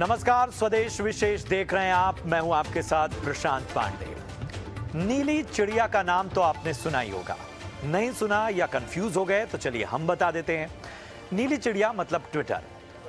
नमस्कार, स्वदेश विशेष देख रहे हैं आप। मैं हूं आपके साथ प्रशांत पांडे। नीली चिड़िया का नाम तो आपने सुना ही होगा। नहीं सुना या कंफ्यूज हो गए तो चलिए हम बता देते हैं। नीली चिड़िया मतलब ट्विटर।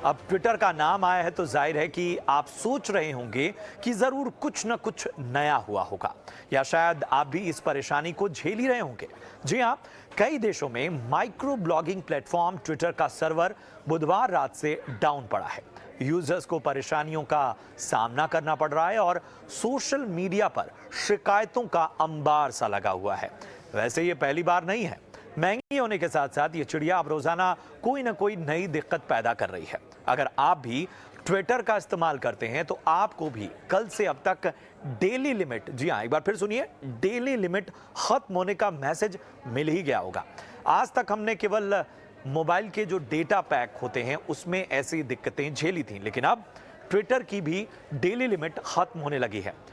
अब ट्विटर का नाम आया है तो जाहिर है कि आप सोच रहे होंगे कि जरूर कुछ न कुछ नया हुआ होगा, या शायद आप भी इस परेशानी को झेल ही रहे होंगे। जी हाँ, कई देशों में माइक्रो ब्लॉगिंग प्लेटफॉर्म ट्विटर का सर्वर बुधवार रात से डाउन पड़ा है। यूजर्स को परेशानियों का सामना करना पड़ रहा है और सोशल मीडिया पर शिकायतों का अंबार सा लगा हुआ है। वैसे ये पहली बार नहीं है। महंगी होने के साथ साथ ये चिड़िया अब रोजाना कोई ना कोई नई दिक्कत पैदा कर रही है। अगर आप भी ट्विटर का इस्तेमाल करते हैं तो आपको भी कल से अब तक डेली लिमिट, जी हाँ एक बार फिर सुनिए, डेली लिमिट खत्म होने का मैसेज मिल ही गया होगा। आज तक हमने केवल मोबाइल के जो डेटा पैक होते हैं उसमें ऐसी दिक्कतें झेली थी, लेकिन अब ट्विटर की भी डेली लिमिट खत्म होने लगी है।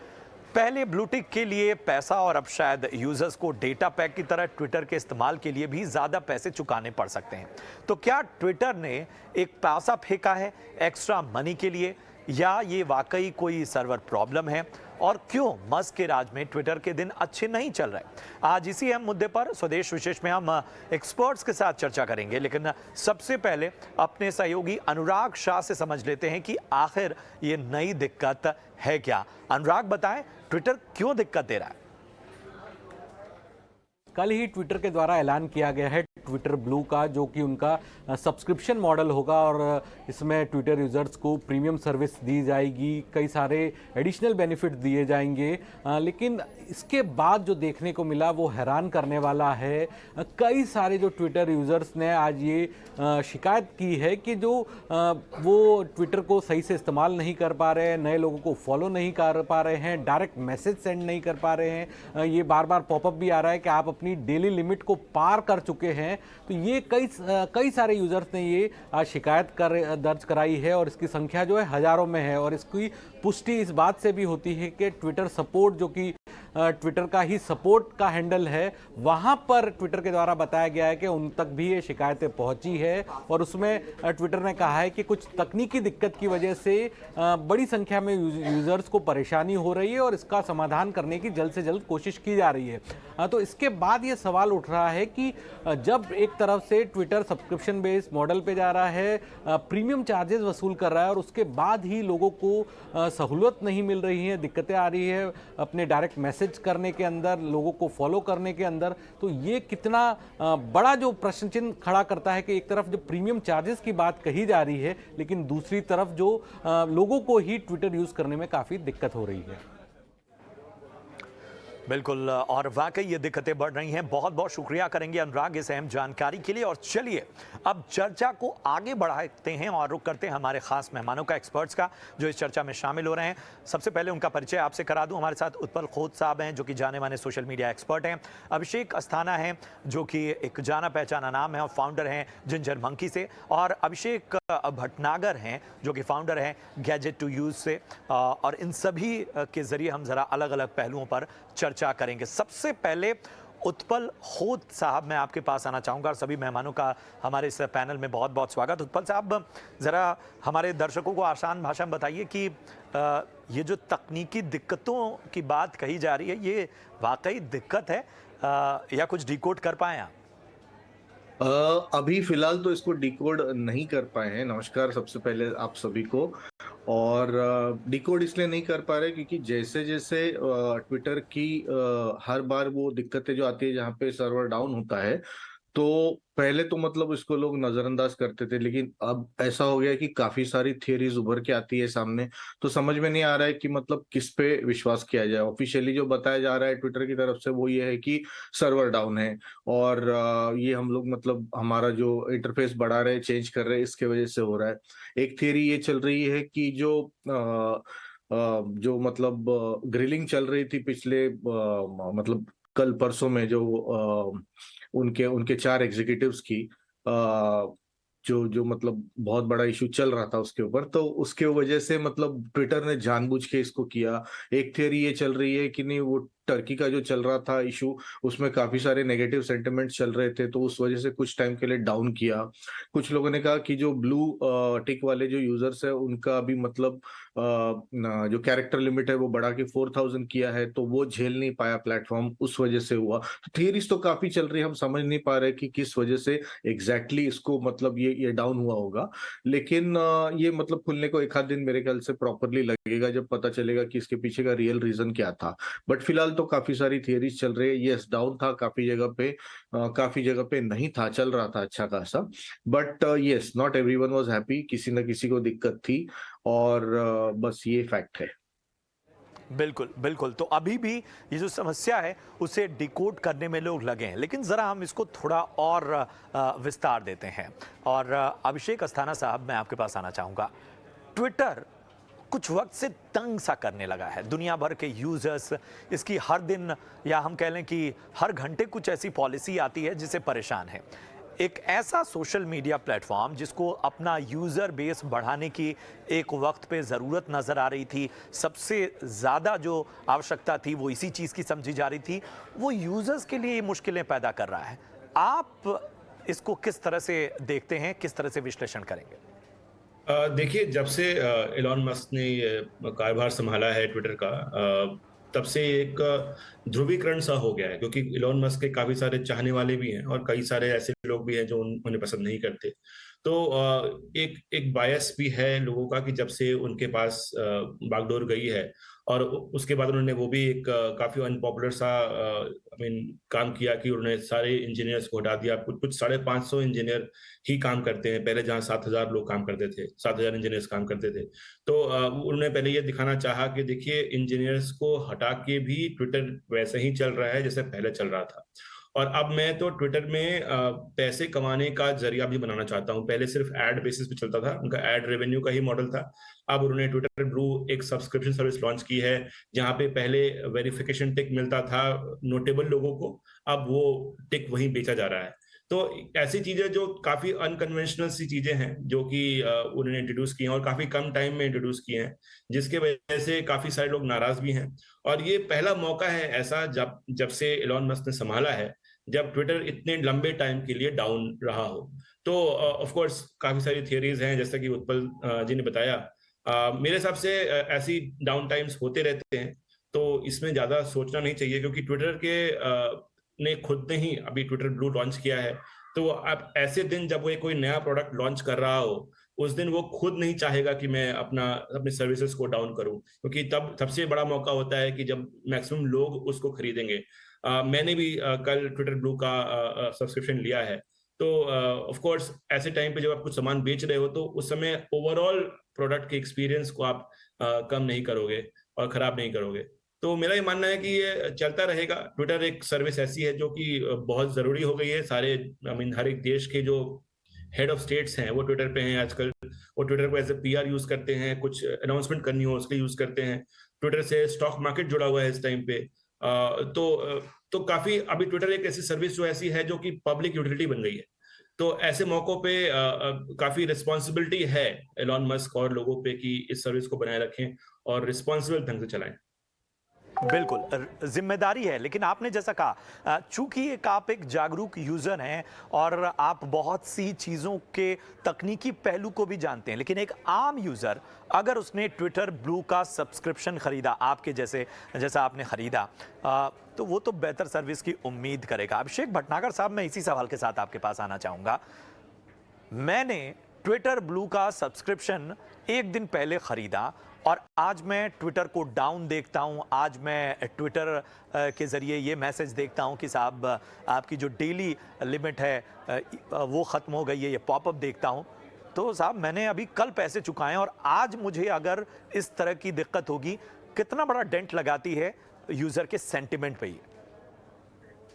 पहले ब्लूटिक के लिए पैसा और अब शायद यूजर्स को डेटा पैक की तरह ट्विटर के इस्तेमाल के लिए भी ज्यादा पैसे चुकाने पड़ सकते हैं। तो क्या ट्विटर ने एक पैसा फेंका है एक्स्ट्रा मनी के लिए, या ये वाकई कोई सर्वर प्रॉब्लम है, और क्यों मस्क के राज में ट्विटर के दिन अच्छे नहीं चल रहे? आज इसी अहम मुद्दे पर स्वदेश विशेष में हम एक्सपर्ट्स के साथ चर्चा करेंगे, लेकिन सबसे पहले अपने सहयोगी अनुराग शाह से समझ लेते हैं कि आखिर ये नई दिक्कत है क्या। अनुराग बताएं, ट्विटर क्यों दिक्कत दे रहा है? कल ही ट्विटर के द्वारा ऐलान किया गया है ट्विटर ब्लू का, जो कि उनका सब्सक्रिप्शन मॉडल होगा और इसमें ट्विटर यूजर्स को प्रीमियम सर्विस दी जाएगी, कई सारे एडिशनल बेनिफिट दिए जाएंगे। लेकिन इसके बाद जो देखने को मिला वो हैरान करने वाला है। कई सारे जो ट्विटर यूजर्स ने आज ये शिकायत की है कि जो वो ट्विटर को सही से इस्तेमाल नहीं कर पा रहे हैं, नए लोगों को फॉलो नहीं कर पा रहे हैं, डायरेक्ट मैसेज सेंड नहीं कर पा रहे हैं। ये बार बार पॉपअप भी आ रहा है कि आप अपनी डेली लिमिट को पार कर चुके हैं। तो ये कई सारे यूजर्स ने ये आज शिकायत दर्ज कराई है और इसकी संख्या जो है हजारों में है। और इसकी पुष्टि इस बात से भी होती है कि ट्विटर सपोर्ट, जो कि ट्विटर का ही सपोर्ट का हैंडल है, वहां पर ट्विटर के द्वारा बताया गया है कि उन तक भी ये शिकायतें पहुंची है और उसमें ट्विटर ने कहा है कि कुछ तकनीकी दिक्कत की वजह से बड़ी संख्या में यूजर्स को परेशानी हो रही है और इसका समाधान करने की जल्द से जल्द कोशिश की जा रही है। तो इसके बाद ये सवाल उठ रहा है कि जब एक तरफ से ट्विटर सब्सक्रिप्शन बेस्ड मॉडल पे जा रहा है, प्रीमियम चार्जेस वसूल कर रहा है, और उसके बाद ही लोगों को सहूलत नहीं मिल रही है, दिक्कतें आ रही है अपने डायरेक्ट मैसेज करने के अंदर, लोगों को फॉलो करने के अंदर, तो ये कितना बड़ा जो प्रश्न चिन्ह खड़ा करता है कि एक तरफ जो प्रीमियम चार्जेस की बात कही जा रही है, लेकिन दूसरी तरफ जो लोगों को ही ट्विटर यूज करने में काफी दिक्कत हो रही है। बिल्कुल, और वाकई ये दिक्कतें बढ़ रही हैं। बहुत बहुत शुक्रिया करेंगे अनुराग इस अहम जानकारी के लिए। और चलिए अब चर्चा को आगे बढ़ाते हैं और रुख करते हैं हमारे खास मेहमानों का, एक्सपर्ट्स का, जो इस चर्चा में शामिल हो रहे हैं। सबसे पहले उनका परिचय आपसे करा दूं। हमारे साथ उत्पल खोत साहब हैं, जो कि जाने माने सोशल मीडिया एक्सपर्ट हैं। अभिषेक अस्थाना हैं, जो कि एक जाना पहचाना नाम है और फाउंडर हैं जिंजर मंकी से। और अभिषेक भटनागर हैं, जो कि फाउंडर हैं गैजेट टू यूज से। और इन सभी के जरिए हम जरा अलग अलग पहलुओं पर चर्चा करेंगे। सबसे पहले उत्पल खोत साहब, मैं आपके पास आना चाहूंगा, और सभी मेहमानों का हमारे इस पैनल में बहुत बहुत स्वागत। उत्पल साहब, जरा हमारे दर्शकों को आसान भाषा में बताइए कि ये जो तकनीकी दिक्कतों की बात कही जा रही है, ये वाकई दिक्कत है या कुछ डिकोड कर पाए आप? अभी फिलहाल तो इसको डिकोड नहीं कर पाए हैं। नमस्कार सबसे पहले आप सभी को। और डिकोड इसलिए नहीं कर पा रहे क्योंकि जैसे जैसे ट्विटर की हर बार वो दिक्कतें जो आती है जहाँ पे सर्वर डाउन होता है, तो पहले तो मतलब इसको लोग नजरअंदाज करते थे, लेकिन अब ऐसा हो गया है कि काफी सारी थियरीज उभर के आती है सामने। तो समझ में नहीं आ रहा है कि मतलब किस पे विश्वास किया जाए। ऑफिशियली जो बताया जा रहा है ट्विटर की तरफ से वो ये है कि सर्वर डाउन है, और ये हम लोग मतलब हमारा जो इंटरफेस बढ़ा रहे, चेंज कर रहे हैं, इसके वजह से हो रहा है। एक थियरी ये चल रही है कि जो मतलब ग्रिलिंग चल रही थी पिछले मतलब कल परसों में, जो उनके उनके 4 एग्जीक्यूटिव्स की जो मतलब बहुत बड़ा इशू चल रहा था उसके ऊपर, तो उसके वजह से मतलब ट्विटर ने जानबूझ के इसको किया। एक थियरी ये चल रही है कि नहीं, वो टर्की का जो चल रहा था इशू, उसमें काफी सारे नेगेटिव सेंटिमेंट्स चल रहे थे, तो उस वजह से कुछ टाइम के लिए डाउन किया। कुछ लोगों ने कहा कि जो ब्लू टिक वाले जो यूजर्स है उनका अभी मतलब जो कैरेक्टर लिमिट है वो बढ़ा के 4000 किया है, तो वो झेल नहीं पाया प्लेटफॉर्म, उस वजह से हुआ। तो थियरीज तो काफी चल रही है, हम समझ नहीं पा रहे कि किस वजह से एग्जैक्टली इसको मतलब ये डाउन हुआ होगा। लेकिन ये मतलब खुलने को एक आध दिन मेरे ख्याल से प्रॉपरली लगेगा, जब पता चलेगा कि इसके पीछे का रियल रीजन क्या था। बट फिलहाल तो काफी सारी थियरीज चल रही है। यस, डाउन था काफी जगह पे नहीं था, चल रहा था अच्छा खासा। But yes, not everyone was happy, किसी न किसी को दिक्कत थी, और बस ये फैक्ट है। बिल्कुल बिल्कुल। तो अभी भी ये जो समस्या है उसे डिकोड करने में लोग लगे हैं, लेकिन ज़रा हम इसको थोड़ा और विस्तार देते हैं। और अभिषेक अस्थाना साहब, मैं आपके पास आना चाहूँगा। ट्विटर कुछ वक्त से तंग सा करने लगा है, दुनिया भर के यूजर्स इसकी हर दिन या हम कह लें कि हर घंटे कुछ ऐसी पॉलिसी आती है जिससे परेशान है। एक ऐसा सोशल मीडिया प्लेटफॉर्म जिसको अपना यूज़र बेस बढ़ाने की एक वक्त पे ज़रूरत नज़र आ रही थी, सबसे ज़्यादा जो आवश्यकता थी वो इसी चीज़ की समझी जा रही थी, वो यूज़र्स के लिए ये मुश्किलें पैदा कर रहा है। आप इसको किस तरह से देखते हैं, किस तरह से विश्लेषण करेंगे? देखिए, जब से एलॉन मस्क ने ये कार्यभार संभाला है ट्विटर का, तब से एक ध्रुवीकरण सा हो गया है, क्योंकि एलॉन मस्क के काफी सारे चाहने वाले भी हैं और कई सारे ऐसे लोग भी हैं जो उन्हें पसंद नहीं करते। तो एक एक बायस भी है लोगों का कि जब से उनके पास बागडोर गई है, और उसके बाद उन्होंने वो भी एक काफी अनपॉपुलर सा काम किया कि उन्होंने सारे इंजीनियर्स को हटा दिया। कुछ 550 इंजीनियर ही काम करते हैं, पहले जहां 7000 लोग काम करते थे, 7000 इंजीनियर्स काम करते थे। तो उन्होंने पहले ये दिखाना चाहा कि देखिए, इंजीनियर्स को हटा के भी ट्विटर वैसे ही चल रहा है जैसे पहले चल रहा था। और अब मैं तो ट्विटर में पैसे कमाने का जरिया भी बनाना चाहता हूं। पहले सिर्फ एड बेसिस पे चलता था, उनका एड रेवेन्यू का ही मॉडल था। अब उन्होंने ट्विटर ब्लू एक सब्सक्रिप्शन सर्विस लॉन्च की है, जहां पे पहले वेरिफिकेशन टिक मिलता था नोटेबल लोगों को, अब वो टिक वहीं बेचा जा रहा है। तो ऐसी चीजें जो काफी अनकन्वेंशनल सी चीजें हैं जो कि उन्होंने इंट्रोड्यूस की हैं और काफी कम टाइम में इंट्रोड्यूस की हैं, जिसके वजह से काफी सारे लोग नाराज भी हैं। और ये पहला मौका है ऐसा जब से एलॉन मस्क ने संभाला है, जब ट्विटर इतने लंबे टाइम के लिए डाउन रहा हो। तो ऑफ कोर्स काफी सारी थियरीज हैं, जैसा कि उत्पल जी ने बताया। मेरे हिसाब से ऐसी डाउन टाइम्स होते रहते हैं, तो इसमें ज्यादा सोचना नहीं चाहिए, क्योंकि ट्विटर के ने खुद ने ही अभी ट्विटर ब्लू लॉन्च किया है। तो अब ऐसे दिन जब वो कोई नया प्रोडक्ट लॉन्च कर रहा हो, उस दिन वो खुद नहीं चाहेगा कि मैं अपने सर्विसेज को डाउन करूं, क्योंकि तब सबसे बड़ा मौका होता है कि जब मैक्सिमम लोग उसको खरीदेंगे। मैंने भी कल ट्विटर ब्लू का सब्सक्रिप्शन लिया है। तो ऑफ कोर्स ऐसे टाइम पे जब आप कुछ सामान बेच रहे हो, तो उस समय ओवरऑल प्रोडक्ट के एक्सपीरियंस को आप कम नहीं करोगे और खराब नहीं करोगे। तो मेरा ये मानना है कि ये चलता रहेगा। ट्विटर एक सर्विस ऐसी है जो कि बहुत जरूरी हो गई है। सारे हर एक देश के जो हेड ऑफ स्टेट्स हैं वो ट्विटर पे हैं आजकल। वो ट्विटर को एज ए पीआर यूज करते हैं, कुछ अनाउंसमेंट करनी हो उसके यूज करते हैं। ट्विटर से स्टॉक मार्केट जुड़ा हुआ है इस टाइम पे। तो काफी अभी ट्विटर एक ऐसी सर्विस जो ऐसी है जो कि पब्लिक यूटिलिटी बन गई है। तो ऐसे मौकों पे काफी रिस्पॉन्सिबिलिटी है एलॉन मस्क और लोगों पे कि इस सर्विस को बनाए रखें और रिस्पॉन्सिबल ढंग से चलाएं। बिल्कुल जिम्मेदारी है, लेकिन आपने जैसा कहा, चूंकि आप एक जागरूक यूजर हैं और आप बहुत सी चीज़ों के तकनीकी पहलू को भी जानते हैं, लेकिन एक आम यूजर अगर उसने ट्विटर ब्लू का सब्सक्रिप्शन खरीदा आपके जैसा आपने खरीदा, तो वो तो बेहतर सर्विस की उम्मीद करेगा। अभिषेक भटनागर साहब, मैं इसी सवाल के साथ आपके पास आना चाहूँगा। मैंने ट्विटर ब्लू का सब्सक्रिप्शन एक दिन पहले खरीदा और आज मैं ट्विटर को डाउन देखता हूं। आज मैं ट्विटर के ज़रिए ये मैसेज देखता हूं कि साहब आपकी जो डेली लिमिट है वो ख़त्म हो गई है, ये पॉपअप देखता हूं। तो साहब मैंने अभी कल पैसे चुकाए और आज मुझे अगर इस तरह की दिक्कत होगी, कितना बड़ा डेंट लगाती है यूज़र के सेंटिमेंट पे ये?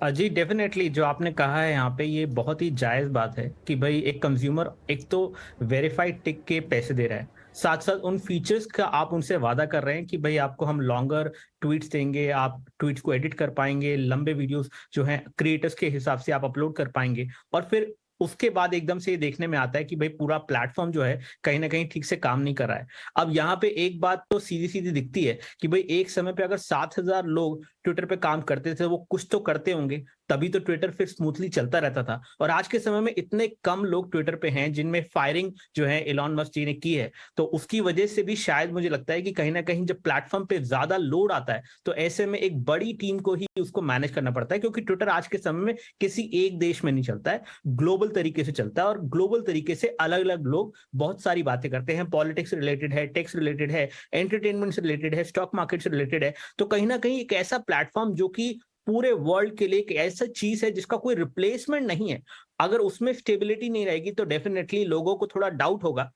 जी डेफिनेटली, जो आपने कहा है यहाँ पे ये बहुत ही जायज़ बात है कि भाई एक कंज्यूमर एक तो वेरीफाइड टिक के पैसे दे रहा है, साथ साथ उन फीचर्स का आप उनसे वादा कर रहे हैं कि भाई आपको हम लॉन्गर ट्वीट्स देंगे, आप ट्वीट्स को एडिट कर पाएंगे, लंबे वीडियोस जो हैं क्रिएटर्स के हिसाब से आप अपलोड कर पाएंगे, और फिर उसके बाद एकदम से ये देखने में आता है कि भाई पूरा प्लेटफॉर्म जो है कहीं ना कहीं ठीक से काम नहीं कर रहा है। अब यहाँ पे एक बात तो सीधी सीधी दिखती है कि भाई एक समय पे अगर 7,000 लोग ट्विटर पे काम करते थे, वो कुछ तो करते होंगे, तभी तो ट्विटर फिर स्मूथली चलता रहता था। और आज के समय में इतने कम लोग ट्विटर पे हैं जिनमें फायरिंग जो है एलॉन मस्क जी ने की है, तो उसकी वजह से भी शायद मुझे लगता है कि कहीं ना कहीं जब प्लेटफॉर्म पे ज्यादा लोड आता है तो ऐसे में एक बड़ी टीम को ही उसको मैनेज करना पड़ता है, क्योंकि ट्विटर आज के समय में किसी एक देश में नहीं चलता है, ग्लोबल तरीके से चलता है। और ग्लोबल तरीके से अलग अलग लोग बहुत सारी बातें करते हैं, पॉलिटिक्स रिलेटेड है, टेक्स रिलेटेड है, एंटरटेनमेंट से रिलेटेड है, स्टॉक मार्केट से रिलेटेड है। तो कहीं ना कहीं एक ऐसा प्लेटफॉर्म जो कि पूरे वर्ल्ड के लिए एक ऐसा चीज है जिसका कोई रिप्लेसमेंट नहीं है, अगर उसमें स्टेबिलिटी नहीं रहेगी तो डेफिनेटली लोगों को थोड़ा डाउट होगा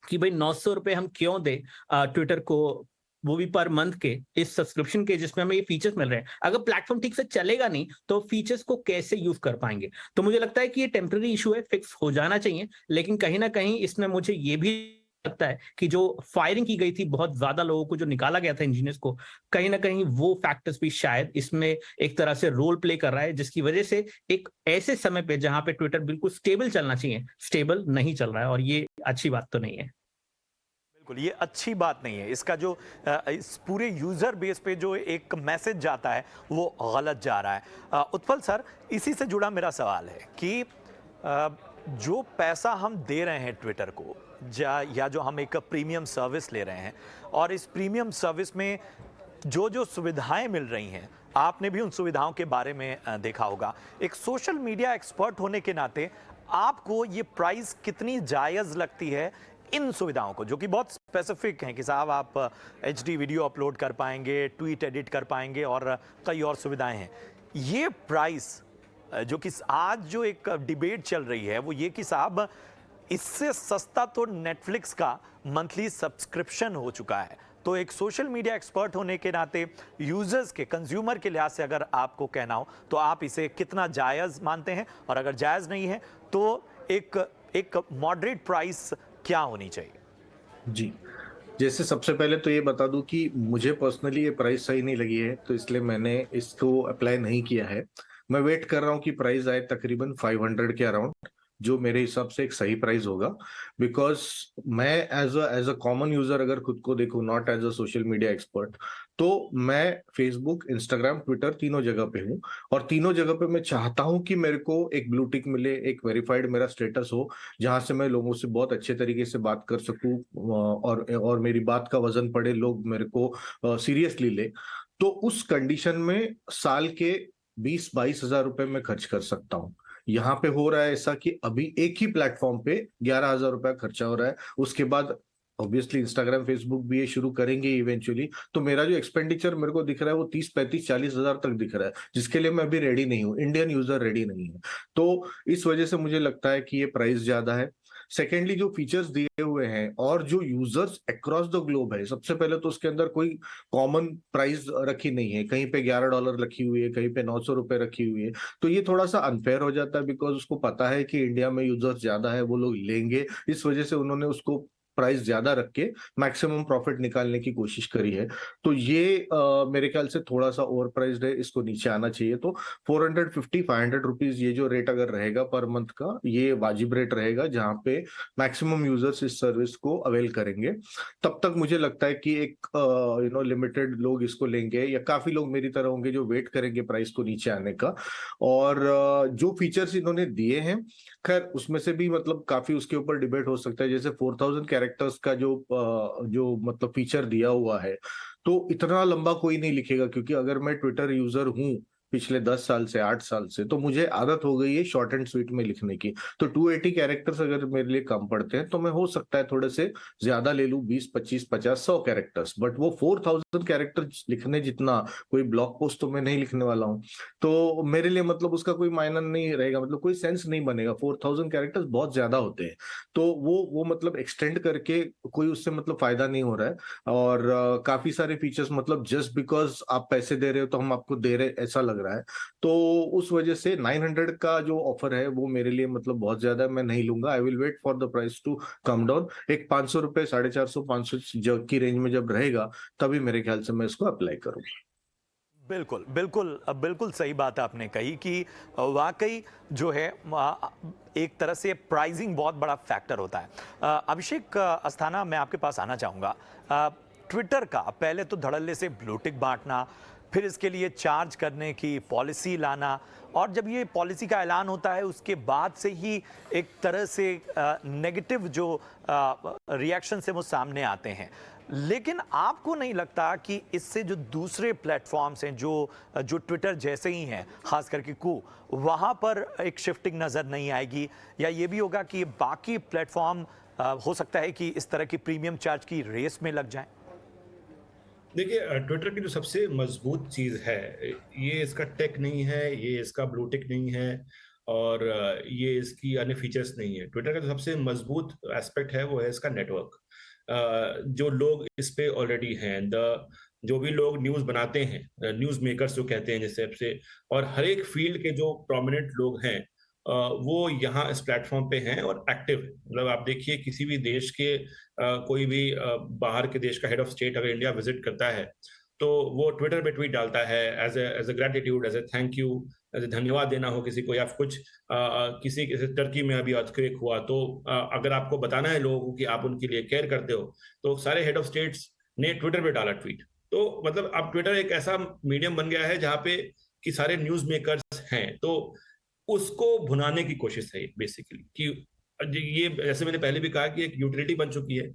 कि भाई 900 रुपए हम क्यों दे ट्विटर को, वो भी पर मंथ के इस सब्सक्रिप्शन के जिसमें हमें ये फीचर्स मिल रहे हैं। अगर प्लेटफॉर्म ठीक से चलेगा नहीं तो फीचर्स को कैसे यूज कर पाएंगे। तो मुझे लगता है कि ये टेम्पररी इशू है, फिक्स हो जाना चाहिए। लेकिन कहीं ना कहीं इसमें मुझे ये भी लगता है कि जो फायरिंग की गई थी, बहुत ज्यादा लोगों को जो निकाला गया था इंजीनियर्स को, कहीं ना कहीं वो फैक्टर्स भी शायद इसमें एक तरह से रोल प्ले कर रहा है, जिसकी वजह से एक ऐसे समय पे जहां पे ट्विटर बिल्कुल स्टेबल चलना चाहिए, स्टेबल नहीं चल रहा है। और ये अच्छी बात तो नहीं है। बिल्कुल, ये अच्छी बात नहीं है। इसका जो इस पूरे यूजर बेस पे जो एक मैसेज जाता है वो गलत जा रहा है। उत्पल सर, इसी से जुड़ा मेरा सवाल है कि जो पैसा हम दे रहे हैं ट्विटर को, या जो हम एक प्रीमियम सर्विस ले रहे हैं, और इस प्रीमियम सर्विस में जो जो सुविधाएं मिल रही हैं, आपने भी उन सुविधाओं के बारे में देखा होगा। एक सोशल मीडिया एक्सपर्ट होने के नाते आपको ये प्राइस कितनी जायज़ लगती है इन सुविधाओं को, जो कि बहुत स्पेसिफिक हैं कि साहब आप HD वीडियो अपलोड कर पाएंगे, ट्वीट एडिट कर पाएंगे और कई और सुविधाएं हैं। ये प्राइस जो कि आज जो एक डिबेट चल रही है वो ये कि साहब इससे सस्ता तो नेटफ्लिक्स का मंथली सब्सक्रिप्शन हो चुका है। तो एक सोशल मीडिया एक्सपर्ट होने के नाते यूजर्स के, कंज्यूमर के लिहाज से अगर आपको कहना हो तो आप इसे कितना जायज़ मानते हैं, और अगर जायज़ नहीं है तो एक मॉडरेट प्राइस क्या होनी चाहिए? जी, जैसे सबसे पहले तो ये बता दूं कि मुझे पर्सनली ये प्राइस सही नहीं लगी है, तो इसलिए मैंने इसको अप्लाई नहीं किया है। मैं वेट कर रहा हूँ कि प्राइस आए तकरीबन 500 के अराउंड, जो मेरे हिसाब से एक सही प्राइस होगा। बिकॉज मैं एज अ कॉमन यूजर अगर खुद को देखूं, not as a social media expert, तो मैं फेसबुक, इंस्टाग्राम, ट्विटर तीनों जगह पे हूँ, और तीनों जगह पे मैं चाहता हूँ कि मेरे को एक ब्लू टिक मिले, एक वेरीफाइड मेरा स्टेटस हो, जहां से मैं लोगों से बहुत अच्छे तरीके से बात कर सकूं, और मेरी बात का वजन पड़े, लोग मेरे को सीरियसली ले। तो उस कंडीशन में साल के 20-22 हजार रुपए में खर्च कर सकता हूँ। यहाँ पे हो रहा है ऐसा कि अभी एक ही प्लेटफॉर्म पे 11,000 रुपया खर्चा हो रहा है। उसके बाद ऑब्वियसली इंस्टाग्राम, फेसबुक भी ये शुरू करेंगे इवेंचुअली, तो मेरा जो एक्सपेंडिचर मेरे को दिख रहा है वो 30-35-40 हजार तक दिख रहा है, जिसके लिए मैं अभी रेडी नहीं हूँ, इंडियन यूजर रेडी नहीं है। तो इस वजह से मुझे लगता है कि ये प्राइस ज्यादा है। सेकेंडली, जो फीचर्स दिए हुए हैं और जो यूजर्स अक्रॉस द ग्लोब है, सबसे पहले तो उसके अंदर कोई कॉमन प्राइस रखी नहीं है, कहीं पे $11 रखी हुई है, कहीं पे 900 रुपए रखी हुई है। तो ये थोड़ा सा अनफेयर हो जाता है, बिकॉज उसको पता है कि इंडिया में यूजर्स ज्यादा है, वो लोग लेंगे, इस वजह से उन्होंने उसको प्राइस ज्यादा रख के मैक्सिमम प्रॉफिट निकालने की कोशिश करी है। तो ये मेरे ख्याल से थोड़ा सा ओवर प्राइस्ड है, इसको नीचे आना चाहिए। तो 450-500 रुपीज ये जो रेट अगर रहेगा पर मंथ का, ये वाजिब रेट रहेगा, जहां पे मैक्सिमम यूजर्स इस सर्विस को अवेल करेंगे। तब तक मुझे लगता है कि एक लिमिटेड लोग इसको लेंगे, या काफी लोग मेरी तरह होंगे जो वेट करेंगे प्राइस को नीचे आने का। और जो फीचर्स इन्होंने दिए हैं, खैर उसमें से भी मतलब काफी उसके ऊपर डिबेट हो सकता है। जैसे 4000 कैरेक्टर्स का जो मतलब फीचर दिया हुआ है, तो इतना लंबा कोई नहीं लिखेगा, क्योंकि अगर मैं ट्विटर यूजर हूं पिछले 10 साल से, 8 साल से, तो मुझे आदत हो गई है शॉर्ट एंड स्वीट में लिखने की। तो 280 कैरेक्टर्स अगर मेरे लिए कम पड़ते हैं तो मैं हो सकता है थोड़े से ज्यादा ले लूं, 20, 25, 50, 100 कैरेक्टर्स। बट वो 4000 कैरेक्टर्स लिखने जितना कोई ब्लॉग पोस्ट तो मैं नहीं लिखने वाला हूं, तो मेरे लिए मतलब उसका कोई मायना नहीं रहेगा, मतलब कोई सेंस नहीं बनेगा। 4000 कैरेक्टर्स बहुत ज्यादा होते हैं, तो वो मतलब एक्सटेंड करके कोई उससे मतलब फायदा नहीं हो रहा है। और काफी सारे फीचर्स मतलब जस्ट बिकॉज आप पैसे दे रहे हो तो हम आपको दे रहे, ऐसा लग रहा है। तो उस वजह से 900 का जो ऑफर है वो मेरे लिए मतलब बहुत ज्यादा है, मैं नहीं लूंगा। I will wait for the price to come down. एक 500 रुपए, 450, 500 की रेंज में जब रहेगा, तभी मेरे ख्याल से मैं इसको अप्लाई करूंगा। बिल्कुल, बिल्कुल, बिल्कुल सही बात आपने कही कि वाक़ई जो है एक तरह से प्राइसिंग बहुत बड़ा फैक्टर होता है। अभिषेक अस्थाना, मैं आपके पास आना चाहूँगा। ट्विटर का पहले तो धड़ल्ले से ब्लू टिक बाँटना, फिर इसके लिए चार्ज करने की पॉलिसी लाना, और जब ये पॉलिसी का ऐलान होता है उसके बाद से ही एक तरह से नेगेटिव जो रिएक्शन है वो सामने आते हैं। लेकिन आपको नहीं लगता कि इससे जो दूसरे प्लेटफॉर्म्स हैं जो जो ट्विटर जैसे ही हैं, खास करके वहाँ पर एक शिफ्टिंग नज़र नहीं आएगी, या ये भी होगा कि बाकी प्लेटफॉर्म हो सकता है कि इस तरह की प्रीमियम चार्ज की रेस में लग जाएं? देखिए, ट्विटर की जो सबसे मजबूत चीज है, ये इसका टेक नहीं है, ये इसका ब्लू टिक नहीं है, और ये इसकी अन्य फीचर्स नहीं है। ट्विटर का जो सबसे मजबूत एस्पेक्ट है वो है इसका नेटवर्क। जो लोग इस पे ऑलरेडी हैं, जो भी लोग न्यूज बनाते हैं, न्यूज मेकर्स जो कहते हैं जैसे से, और हर एक फील्ड के जो प्रोमिनेंट लोग हैं, वो यहाँ इस प्लेटफॉर्म पे हैं और एक्टिव है। मतलब आप देखिए, किसी भी देश के कोई भी बाहर के देश का हेड ऑफ स्टेट अगर इंडिया विजिट करता है तो वो ट्विटर पे ट्वीट डालता है as a gratitude, as a thank you, as a धन्यवाद देना हो किसी को, या कुछ किसी टर्की में अभी अर्थक्वेक हुआ तो अगर आपको बताना है लोगों को कि आप उनके लिए केयर करते हो, तो सारे हेड ऑफ स्टेट्स ने ट्विटर पे डाला ट्वीट। तो मतलब अब ट्विटर एक ऐसा मीडियम बन गया है जहाँ पे कि सारे न्यूज मेकर्स हैं, तो उसको भुनाने की कोशिश है बेसिकली। कि ये जैसे मैंने पहले भी कहा कि एक यूटिलिटी बन चुकी है,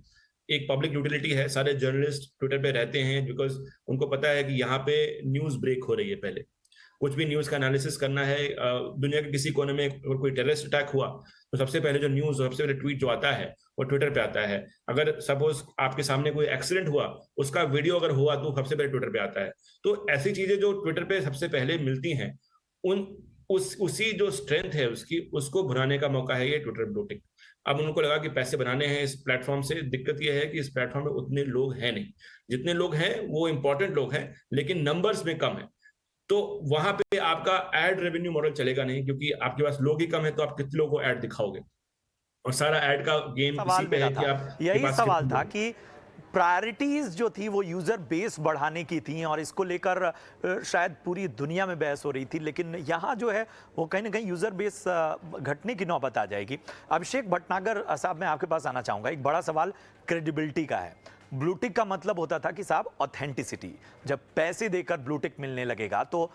एक पब्लिक यूटिलिटी है। सारे जर्नलिस्ट ट्विटर पे रहते हैं बिकॉज उनको पता है कि यहाँ पे न्यूज ब्रेक हो रही है। पहले कुछ भी न्यूज का एनालिसिस करना है, दुनिया के किसी कोने में अगर कोई टेररिस्ट अटैक हुआ तो सबसे पहले जो न्यूज, सबसे पहले ट्वीट जो आता है वो ट्विटर पे आता है। अगर सपोज आपके सामने कोई एक्सीडेंट हुआ, उसका वीडियो अगर हुआ तो सबसे पहले ट्विटर पे आता है। तो ऐसी चीजें जो ट्विटर पे सबसे पहले मिलती हैं, उसी जो स्ट्रेंथ है उसकी, उसको भुनाने का मौका है ये ट्विटर ब्लू टिक। अब उनको लगा कि पैसे बनाने हैं इस प्लेटफॉर्म से। दिक्कत यह है कि इस प्लेटफॉर्म में उतने लोग हैं नहीं, जितने लोग हैं वो इंपॉर्टेंट लोग हैं लेकिन नंबर्स में कम है। तो वहां पे आपका एड रेवेन्यू मॉडल चलेगा नहीं, क्योंकि आपके पास लोग ही कम है, तो आप कितने लोगों को एड दिखाओगे? और सारा एड का गेम इसी सवाल पे मेरा है कि था, आप यही सवाल था कि प्रायोरिटीज जो थी वो यूजर बेस बढ़ाने की थी, और इसको लेकर शायद पूरी दुनिया में बहस हो रही थी, लेकिन यहाँ जो है वो कहीं ना कहीं यूजर बेस घटने की नौबत आ जाएगी। अभिषेक भटनागर साहब, मैं आपके पास आना चाहूँगा। एक बड़ा सवाल क्रेडिबिलिटी का है। ब्लू टिक का मतलब होता था कि साहब ऑथेंटिसिटी, जब पैसे देकर ब्लू टिक मिलने लगेगा तो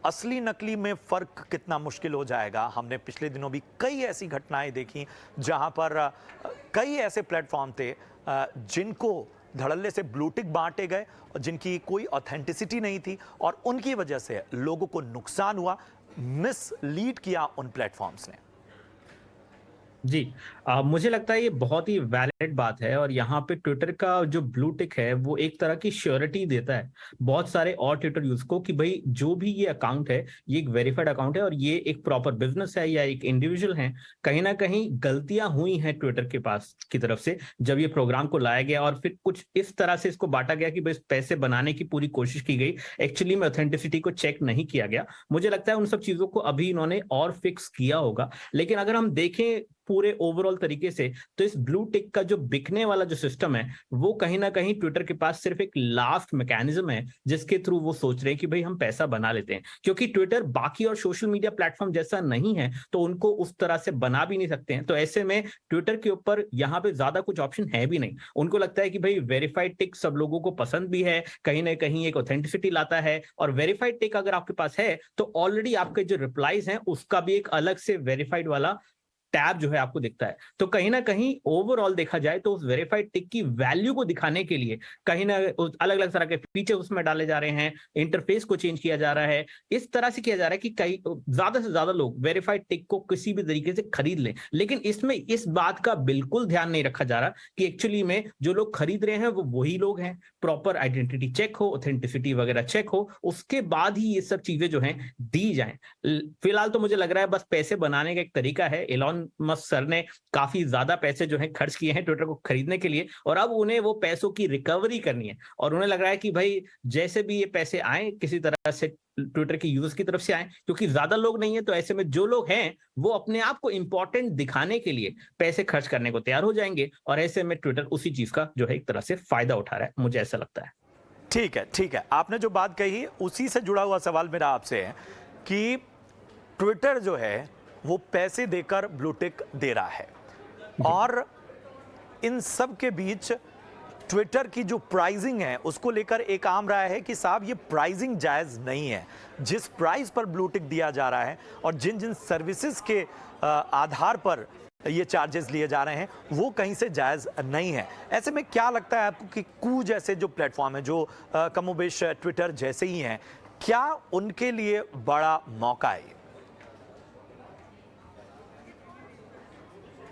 असली नकली में फर्क कितना मुश्किल हो जाएगा। हमने पिछले दिनों भी कई ऐसी घटनाएं देखी जहां पर कई ऐसे प्लेटफॉर्म थे जिनको धड़ल्ले से ब्लू टिक बांटे गए, जिनकी कोई ऑथेंटिसिटी नहीं थी, और उनकी वजह से लोगों को नुकसान हुआ, मिसलीड किया उन प्लेटफॉर्म्स ने। जी, मुझे लगता है ये बहुत ही वैलिड बात है, और यहाँ पे ट्विटर का जो ब्लू टिक है वो एक तरह की श्योरिटी देता है बहुत सारे और ट्विटर यूजर को कि भाई जो भी ये अकाउंट है ये एक वेरीफाइड अकाउंट है और ये एक प्रॉपर बिजनेस है या एक इंडिविजुअल है। कहीं ना कहीं गलतियां हुई हैं ट्विटर के पास की तरफ से जब ये प्रोग्राम को लाया गया, और फिर कुछ इस तरह से इसको बांटा गया कि बस पैसे बनाने की पूरी कोशिश की गई, एक्चुअली में ऑथेंटिसिटी को चेक नहीं किया गया। मुझे लगता है उन सब चीजों को अभी इन्होंने और फिक्स किया होगा। लेकिन अगर हम देखें पूरे ओवरऑल तरीके से, तो इस ब्लू टिक का जो बिकने वाला जो सिस्टम है वो कहीं ना कहीं ट्विटर के पास सिर्फ एक लास्ट मैकेनिज्म है जिसके थ्रू वो सोच रहे हैं कि भाई हम पैसा बना लेते हैं। क्योंकि ट्विटर बाकी और सोशल मीडिया प्लेटफॉर्म जैसा नहीं है तो उनको उस तरह से बना भी नहीं सकते हैं। तो ऐसे में ट्विटर के ऊपर यहाँ पे ज्यादा कुछ ऑप्शन है भी नहीं। उनको लगता है कि भाई वेरीफाइड टिक सब लोगों को पसंद भी है, कहीं ना कहीं एक ऑथेंटिसिटी लाता है, और वेरीफाइड टिक अगर आपके पास है तो ऑलरेडी आपके जो रिप्लाईज हैं उसका भी एक अलग से वेरीफाइड वाला टैब जो है आपको दिखता है। तो कहीं ना कहीं ओवरऑल देखा जाए तो उस वेरीफाइड टिक की वैल्यू को दिखाने के लिए कहीं ना अलग अलग तरह के फीचर्स उसमें डाले जा रहे हैं, इंटरफेस को चेंज किया जा रहा है, इस तरह से किया जा रहा है कि कई ज्यादा से ज्यादा लोग वेरीफाइड टिक को किसी भी तरीके से खरीद लें। लेकिन इसमें इस बात का बिल्कुल ध्यान नहीं रखा जा रहा कि एक्चुअली में जो लोग खरीद रहे हैं वो वही लोग हैं, प्रॉपर आइडेंटिटी चेक हो, ऑथेंटिसिटी वगैरह चेक हो, उसके बाद ही ये सब चीजें जो हैं दी जाएं। फिलहाल तो मुझे लग रहा है बस पैसे बनाने का एक तरीका है। एलॉन मस्क सर ने काफी ज्यादा पैसे जो है खर्च किए हैं ट्विटर को खरीदने के लिए, और अब उन्हें वो पैसों की रिकवरी करनी है, और उन्हें लग रहा है कि भाई जैसे भी ये पैसे आए किसी तरह से ट्विटर के यूजर्स की तरफ से आए, क्योंकि ज्यादा लोग नहीं है तो ऐसे में जो लोग हैं वो अपने आप को इंपॉर्टेंट दिखाने के लिए पैसे खर्च करने को तैयार हो जाएंगे, और ऐसे में ट्विटर उसी चीज का जो है एक तरह से फायदा उठा रहा है, मुझे ऐसा लगता है। ठीक है, ठीक है। आपने जो बात कही उसी से जुड़ा हुआ सवाल मेरा आपसे है कि ट्विटर जो है वो पैसे देकर ब्लू टिक दे रहा है और इन सब के बीच ट्विटर की जो प्राइसिंग है उसको लेकर एक आम राय है कि साहब ये प्राइसिंग जायज़ नहीं है। जिस प्राइस पर ब्लू टिक दिया जा रहा है और जिन जिन सर्विसेज के आधार पर ये चार्जेस लिए जा रहे हैं वो कहीं से जायज़ नहीं है। ऐसे में क्या लगता है आपको कि कू जैसे जो प्लेटफॉर्म है जो कमोबेश ट्विटर जैसे ही हैं, क्या उनके लिए बड़ा मौका है?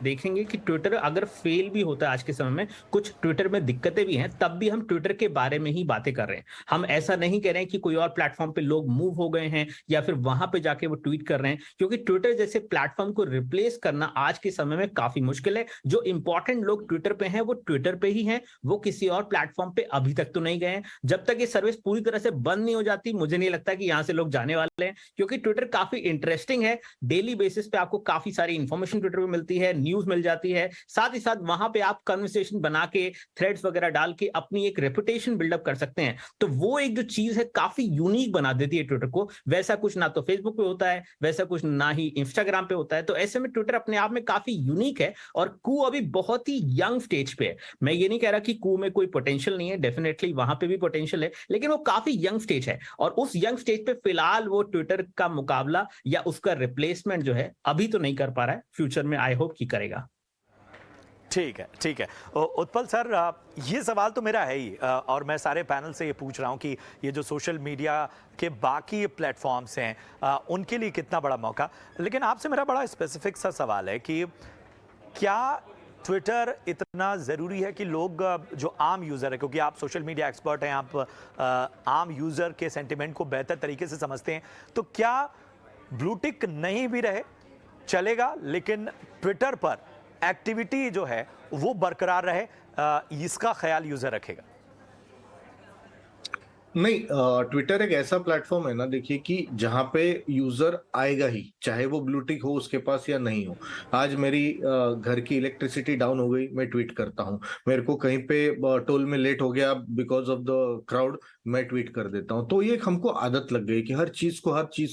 देखेंगे कि ट्विटर अगर फेल भी होता है आज के समय में, कुछ ट्विटर में दिक्कतें भी हैं, तब भी हम ट्विटर के बारे में ही बातें कर रहे हैं। हम ऐसा नहीं कह रहे हैं कि कोई और प्लेटफॉर्म पे लोग मूव हो गए हैं या फिर वहां पे जाके वो ट्वीट कर रहे हैं, क्योंकि ट्विटर जैसे प्लेटफॉर्म को रिप्लेस करना आज के समय में काफी मुश्किल है। जो इंपॉर्टेंट लोग ट्विटर पे हैं वो ट्विटर पे ही हैं, वो किसी और प्लेटफॉर्म पे अभी तक तो नहीं गए हैं। जब तक ये सर्विस पूरी तरह से बंद नहीं हो जाती, मुझे नहीं लगता कि यहाँ से लोग जाने वाले हैं, क्योंकि ट्विटर काफी इंटरेस्टिंग है। डेली बेसिस पे आपको काफी सारी इंफॉर्मेशन ट्विटर पे मिलती है, न्यूज मिल जाती है, साथ ही साथ वहां पे आप कन्वर्सेशन बना के थ्रेड्स वगैरह डाल के अपनी एक रेपुटेशन बिल्डअप कर सकते हैं। तो वो एक जो चीज है काफी यूनिक बना देती है ट्विटर को। वैसा कुछ ना तो फेसबुक पे होता है, वैसा कुछ ना ही इंस्टाग्राम पे होता है। तो ऐसे में ट्विटर अपने आप में काफी यूनिक है और कू अभी बहुत ही यंग स्टेज पे है। मैं ये नहीं कह रहा कि कू में कोई पोटेंशियल नहीं है, डेफिनेटली वहां पे भी पोटेंशियल है, लेकिन वो काफी यंग स्टेज है और उस यंग स्टेज पे फिलहाल वो ट्विटर का मुकाबला या उसका रिप्लेसमेंट जो है अभी तो नहीं कर पा रहा है। फ्यूचर में आई होप कि करेगा। ठीक है, ठीक है। उत्पल सर, ये सवाल तो मेरा है ही और मैं सारे पैनल से ये पूछ रहा हूँ कि ये जो सोशल मीडिया के बाकी प्लेटफॉर्म्स हैं उनके लिए कितना बड़ा मौका। लेकिन आपसे मेरा बड़ा स्पेसिफिक सा सवाल है कि क्या ट्विटर इतना ज़रूरी है कि लोग जो आम यूज़र है, क्योंकि आप सोशल मीडिया एक्सपर्ट हैं, आप आम यूज़र के सेंटिमेंट को बेहतर तरीके से समझते हैं, तो क्या ब्लू टिक नहीं भी रहे चलेगा लेकिन ट्विटर पर एक्टिविटी जो है वो बरकरार रहे, इसका ख्याल यूजर रखेगा? नहीं, ट्विटर एक ऐसा प्लेटफॉर्म है ना, देखिए कि जहां पे यूजर आएगा ही, चाहे वो ब्लू टिक हो उसके पास या नहीं हो। आज मेरी घर की इलेक्ट्रिसिटी डाउन हो गई, मैं ट्वीट करता हूं। मेरे को कहीं पे टोल में लेट हो गया बिकॉज ऑफ द क्राउड, मैं ट्वीट कर देता हूं। तो ये हमको आदत लग गई कि हर चीज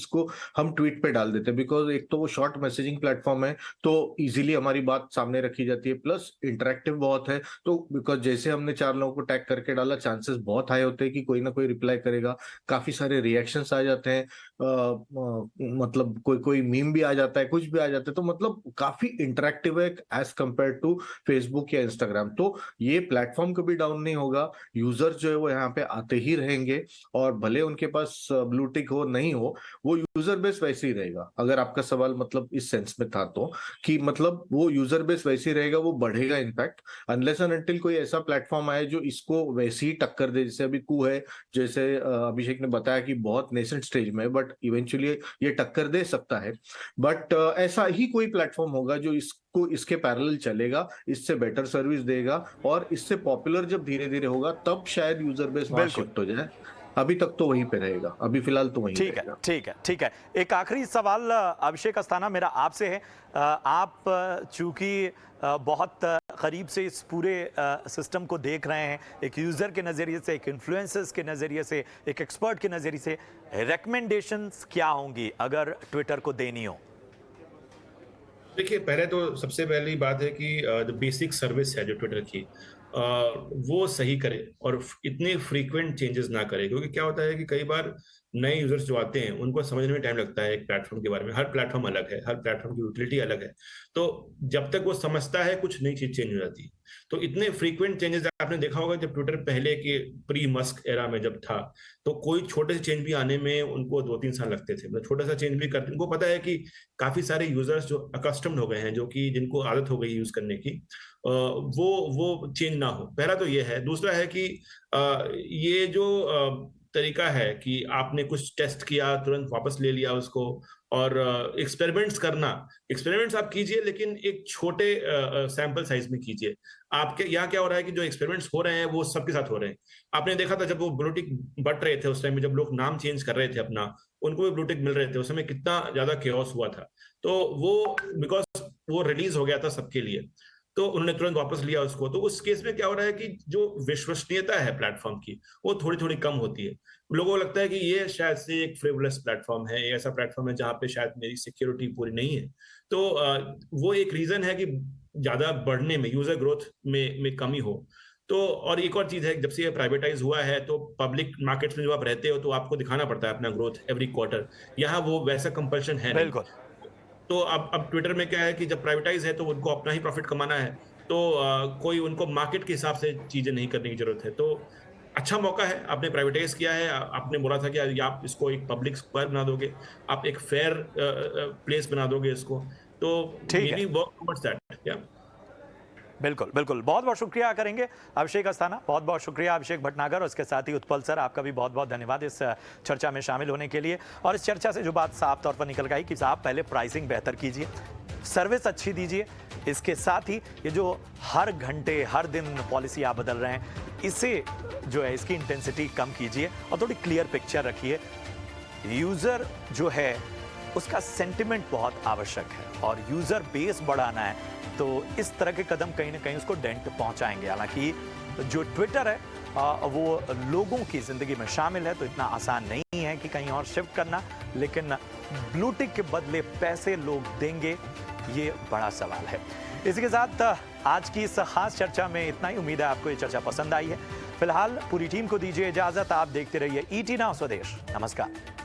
को हम ट्वीट पे डाल देते हैं, बिकॉज एक तो वो शॉर्ट मैसेजिंग प्लेटफॉर्म है तो इजीली हमारी बात सामने रखी जाती है, प्लस इंटरेक्टिव बहुत है। तो बिकॉज जैसे हमने 4 लोगों को टैग करके डाला, चांसेस बहुत हाई होते हैं कि कोई ना कोई रिप्लाई करेगा। काफी सारे रिएक्शंस आ जाते हैं, मतलब कोई मीम भी आ जाता है, कुछ भी आ जाता है। तो मतलब काफी इंटरेक्टिव है एज कंपेयर टू फेसबुक या इंस्टाग्राम। तो ये प्लेटफॉर्म कभी डाउन नहीं होगा, यूजर जो है वो यहाँ पे आते ही रहेंगे और भले उनके पास ब्लू टिक हो नहीं हो, वो यूजर बेस वैसे ही रहेगा। अगर आपका सवाल मतलब इस सेंस में था तो, कि मतलब वो यूजर बेस वैसे ही रहेगा, वो बढ़ेगा इनफैक्ट, अनलेस एंड अनटिल कोई ऐसा प्लेटफॉर्म आए जो इसको वैसे ही टक्कर दे। जैसे अभी कू है, जैसे अभिषेक ने बताया कि बहुत नेसेंट स्टेज में, बट इवेंचुअली ये टक्कर दे सकता है। बट ऐसा ही कोई प्लेटफॉर्म होगा जो इसको इसके पैरेलल चलेगा, इससे बेटर सर्विस देगा और इससे पॉपुलर जब धीरे धीरे होगा तब शायद यूजर बेस वहां शिफ्ट हो जाए। अभी तक तो वहीं पे रहेगा, अभी फिलहाल तो वहीं ठीक है, ठीक है, ठीक है। एक आखिरी सवाल अभिषेक अस्थाना मेरा आपसे है। आप चूंकि बहुत करीब से इस पूरे सिस्टम को देख रहे हैं, एक यूज़र के नज़रिए से, एक इन्फ्लुएंसर्स के नज़रिए से, एक एक्सपर्ट के नज़रिए से, रिकमेंडेशंस क्या होंगी अगर ट्विटर को देनी हो? देखिए, पहले तो सबसे पहली बात है कि जो बेसिक सर्विस है जो ट्विटर की, वो सही करे और इतने फ्रीक्वेंट चेंजेस ना करे। क्योंकि क्या होता है कि कई बार नए यूजर्स जो आते हैं उनको समझने में टाइम लगता है एक प्लेटफॉर्म के बारे में। हर प्लेटफॉर्म अलग है, हर प्लेटफॉर्म की यूटिलिटी अलग है। तो जब तक वो समझता है, कुछ नई चीज चेंज हो जाती है। तो इतने फ्रीक्वेंट चेंजेस आपने देखा होगा, जब ट्विटर पहले के प्री मस्क एरा में जब था, तो कोई छोटे से चेंज भी आने में उनको 2-3 साल लगते थे। मतलब छोटा सा चेंज भी करते, उनको पता है कि काफी सारे यूजर्स जो अकस्टम्ड हो गए हैं, जो कि जिनको आदत हो गई यूज करने की, वो चेंज ना हो। पहला तो ये है। दूसरा है कि ये जो तरीका है कि आपने कुछ टेस्ट किया, तुरंत वापस ले लिया उसको, और एक्सपेरिमेंट्स करना, एक्सपेरिमेंट्स आप कीजिए लेकिन एक छोटे सैंपल साइज में कीजिए। आपके यहाँ क्या हो रहा है कि जो एक्सपेरिमेंट्स हो रहे हैं वो सबके साथ हो रहे हैं। आपने देखा था जब वो ब्लू टिक बट रहे थे, उस टाइम में जब लोग नाम चेंज कर रहे थे अपना, उनको भी ब्लू टिक मिल रहे थे, उस समय कितना ज्यादा केओस हुआ था। तो वो बिकॉज वो रिलीज हो गया था सबके लिए। तो उन्होंने तुरंत वापस लिया उसको। तो उस केस में क्या हो रहा है कि जो विश्वसनीयता है प्लेटफॉर्म की वो थोड़ी थोड़ी कम होती है। लोगों को लगता है कि ये शायद से एक फ्रिवलेस प्लेटफॉर्म है, ये ऐसा प्लेटफॉर्म है जहाँ पे शायद मेरी सिक्योरिटी पूरी नहीं है। तो वो एक रीजन है कि ज्यादा बढ़ने में, यूजर ग्रोथ में कमी हो। तो और एक और चीज है, जब से ये प्राइवेटाइज हुआ है तो पब्लिक मार्केट्स में जब आप रहते हो तो आपको दिखाना पड़ता है अपना ग्रोथ एवरी क्वार्टर। यहाँ वो वैसा कंपल्शन है नहीं। बिल्कुल। तो अब ट्विटर में क्या है कि जब प्राइवेटाइज है तो उनको अपना ही प्रॉफिट कमाना है, तो कोई उनको मार्केट के हिसाब से चीजें नहीं करने की जरूरत है। तो अच्छा मौका है, आपने प्राइवेटाइज किया है, आपने बोला था कि आप इसको एक पब्लिक स्क्वायर बना दोगे, आप एक फेयर प्लेस बना दोगे इसको, तो ठीक मे है। Be work towards that. या बिल्कुल बिल्कुल, बहुत बहुत शुक्रिया करेंगे अभिषेक अस्थाना, बहुत बहुत शुक्रिया अभिषेक भटनागर, और इसके साथ ही उत्पल सर आपका भी बहुत बहुत धन्यवाद इस चर्चा में शामिल होने के लिए। और इस चर्चा से जो बात साफ तौर पर निकल गई कि साहब पहले प्राइसिंग बेहतर कीजिए, सर्विस अच्छी दीजिए, इसके साथ ही ये जो हर घंटे हर दिन पॉलिसी आप बदल रहे हैं इसे जो है इसकी इंटेंसिटी कम कीजिए और थोड़ी क्लियर पिक्चर रखिए। यूज़र जो है उसका सेंटिमेंट बहुत आवश्यक है और यूज़र बेस बढ़ाना है तो इस तरह के कदम कहीं ना कहीं उसको डेंट पहुंचाएंगे। हालांकि जो ट्विटर है वो लोगों की ज़िंदगी में शामिल है तो इतना आसान नहीं है कि कहीं और शिफ्ट करना, लेकिन ब्लू टिक के बदले पैसे लोग देंगे ये बड़ा सवाल है। इसी के साथ आज की इस खास चर्चा में इतना ही। उम्मीद है आपको ये चर्चा पसंद आई है। फिलहाल पूरी टीम को दीजिए इजाजत, आप देखते रहिए ET Now स्वदेश। नमस्कार।